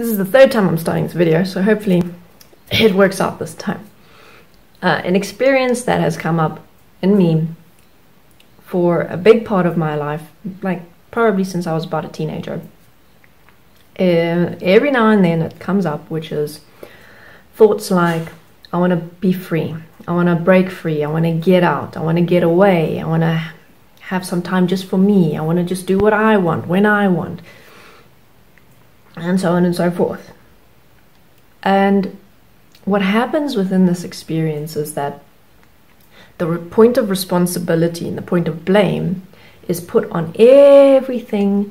This is the third time I'm starting this video, so hopefully it works out this time. An experience that has come up in me for a big part of my life, like probably since I was about a teenager. Every now and then it comes up, which is thoughts like, I want to be free, I want to break free, I want to get out, I want to get away, I want to have some time just for me, I want to just do what I want, when I want, and so on and so forth. And what happens within this experience is that the point of responsibility and the point of blame is put on everything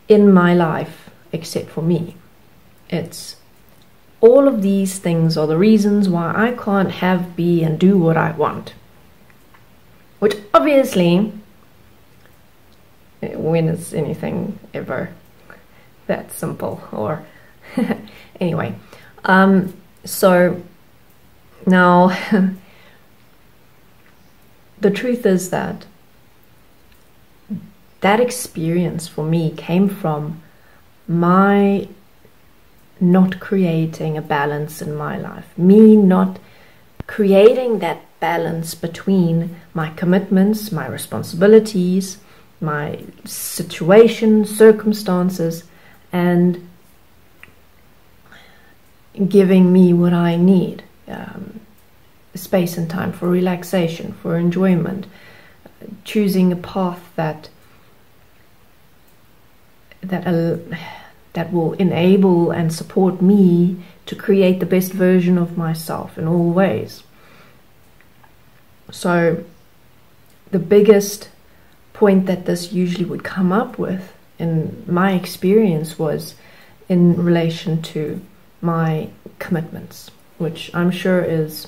in my life except for me. It's all of these things are the reasons why I can't have, be, and do what I want. Which obviously, when is anything ever that simple? Or anyway, so now the truth is that that experience for me came from my not creating a balance in my life, me not creating that balance between my commitments, my responsibilities, my situation, circumstances, and giving me what I need, space and time for relaxation, for enjoyment, choosing a path that will enable and support me to create the best version of myself in all ways. So the biggest point that this usually would come up with in my experience was in relation to my commitments, which I'm sure is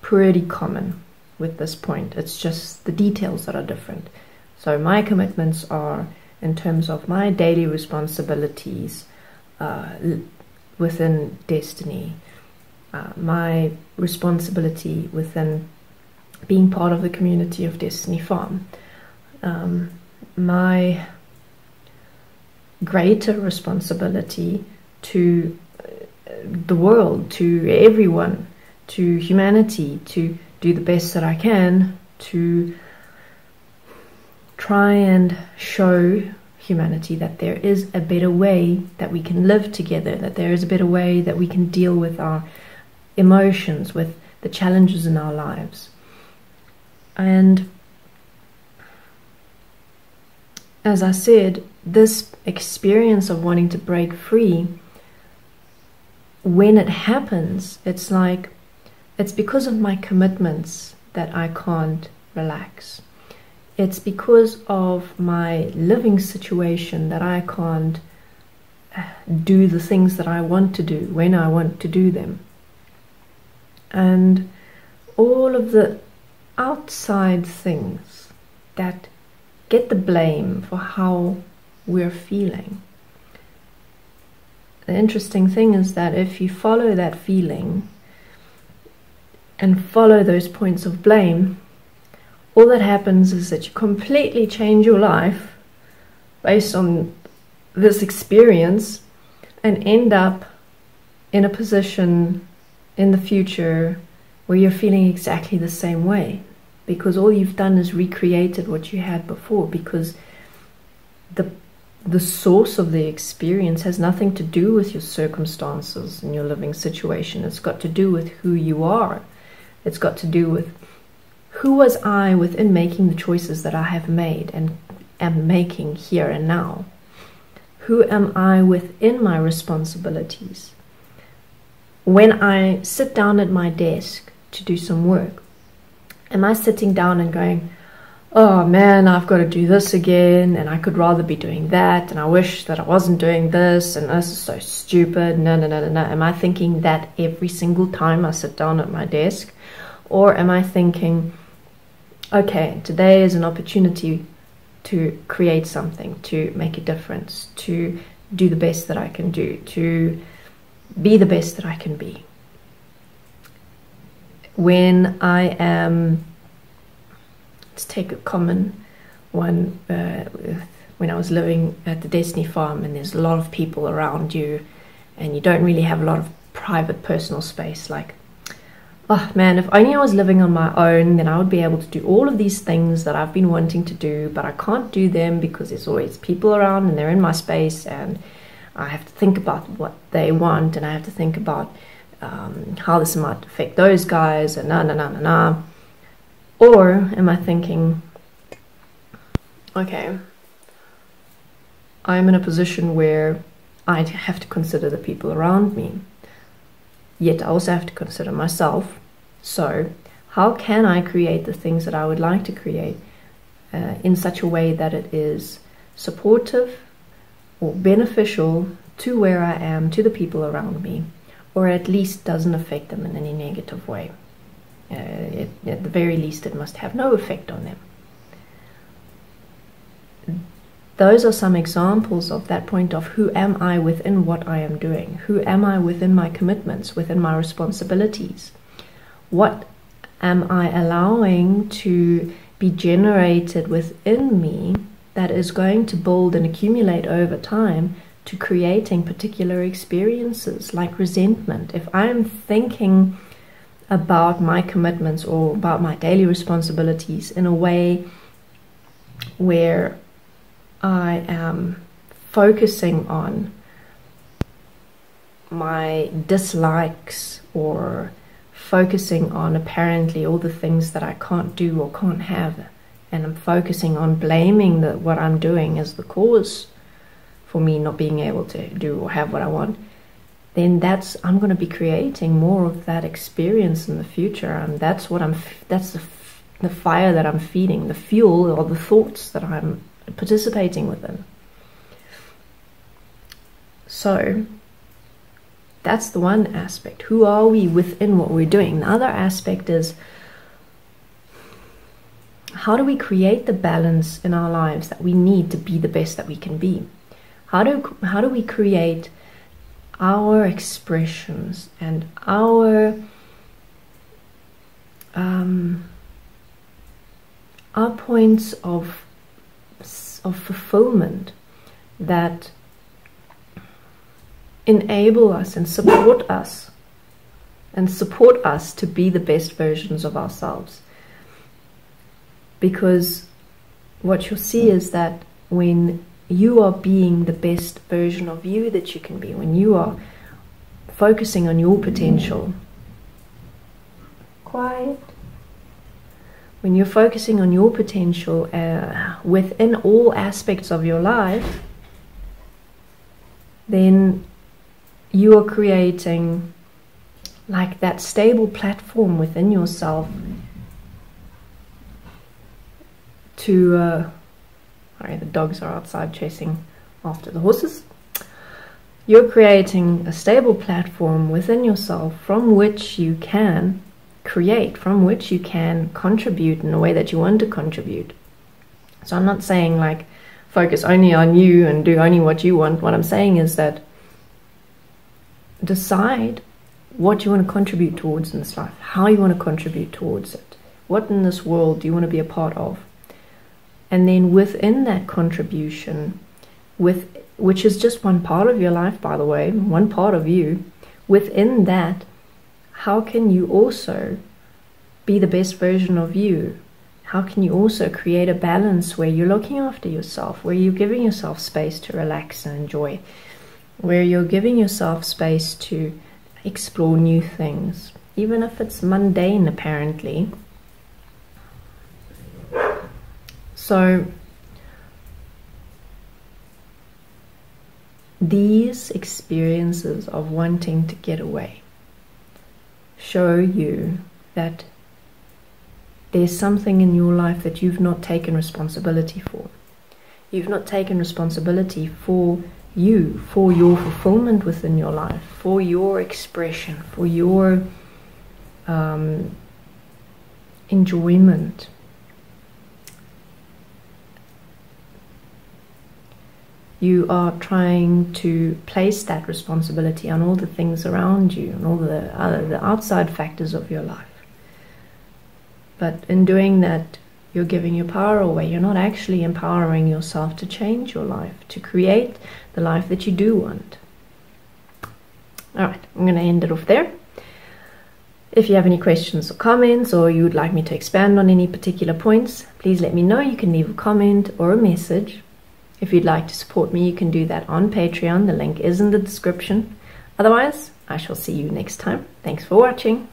pretty common with this point. It's just the details that are different. So my commitments are in terms of my daily responsibilities within Destiny, my responsibility within being part of the community of Destiny Farm, my greater responsibility to the world, to everyone, to humanity, to do the best that I can to try and show humanity that there is a better way that we can live together, that there is a better way that we can deal with our emotions, with the challenges in our lives. And as I said, this experience of wanting to break free, when it happens, it's like, it's because of my commitments that I can't relax. It's because of my living situation that I can't do the things that I want to do when I want to do them. And all of the outside things that get the blame for how we're feeling. The interesting thing is that if you follow that feeling and follow those points of blame, all that happens is that you completely change your life based on this experience and end up in a position in the future where you're feeling exactly the same way, because all you've done is recreated what you had before, because the source of the experience has nothing to do with your circumstances and your living situation. It's got to do with who you are. It's got to do with who was I within making the choices that I have made and am making here and now? Who am I within my responsibilities? When I sit down at my desk to do some work, am I sitting down and going, oh man, I've got to do this again, and I could rather be doing that, and I wish that I wasn't doing this, and this is so stupid, no. Am I thinking that every single time I sit down at my desk? Or am I thinking, okay, today is an opportunity to create something, to make a difference, to do the best that I can do, to be the best that I can be. When I am, let's take a common one with when I was living at the Destiny Farm, and there's a lot of people around you and you don't really have a lot of private personal space. Like, oh man, if only I was living on my own, then I would be able to do all of these things that I've been wanting to do, but I can't do them because there's always people around and they're in my space, and I have to think about what they want, and I have to think about how this might affect those guys, and na. Or am I thinking, okay, I'm in a position where I have to consider the people around me, yet I also have to consider myself. So how can I create the things that I would like to create in such a way that it is supportive or beneficial to where I am, to the people around me, or at least doesn't affect them in any negative way. At the very least, it must have no effect on them. Those are some examples of that point of who am I within what I am doing? Who am I within my commitments, within my responsibilities? What am I allowing to be generated within me that is going to build and accumulate over time to creating particular experiences like resentment? If I'm thinking about my commitments or about my daily responsibilities in a way where I am focusing on my dislikes, or focusing on apparently all the things that I can't do or can't have, and I'm focusing on blaming what I'm doing as the cause for me not being able to do or have what I want, then I'm going to be creating more of that experience in the future, and that's the fire that I'm feeding, the fuel or the thoughts that I'm participating within. So that's the one aspect. Who are we within what we're doing? The other aspect is, how do we create the balance in our lives that we need to be the best that we can be? How do we create our expressions and our points of fulfillment that enable us and support us to be the best versions of ourselves? Because what you'll see is that when you are being the best version of you that you can be, when you are focusing on your potential, when you're focusing on your potential within all aspects of your life, then you are creating like that stable platform within yourself to sorry, the dogs are outside chasing after the horses. You're creating a stable platform within yourself from which you can create, from which you can contribute in a way that you want to contribute. So I'm not saying like focus only on you and do only what you want. What I'm saying is that decide what you want to contribute towards in this life, how you want to contribute towards it, what in this world do you want to be a part of. And then within that contribution, which is just one part of your life, by the way, one part of you, within that, how can you also be the best version of you? How can you also create a balance where you're looking after yourself, where you're giving yourself space to relax and enjoy, where you're giving yourself space to explore new things, even if it's mundane apparently. So these experiences of wanting to get away show you that there's something in your life that you've not taken responsibility for. You've not taken responsibility for you, for your fulfillment within your life, for your expression, for your enjoyment. You are trying to place that responsibility on all the things around you and all the outside factors of your life. But in doing that, you're giving your power away. You're not actually empowering yourself to change your life, to create the life that you do want. Alright, I'm going to end it off there. If you have any questions or comments, or you would like me to expand on any particular points, please let me know. You can leave a comment or a message. If you'd like to support me, you can do that on Patreon. The link is in the description. Otherwise, I shall see you next time. Thanks for watching.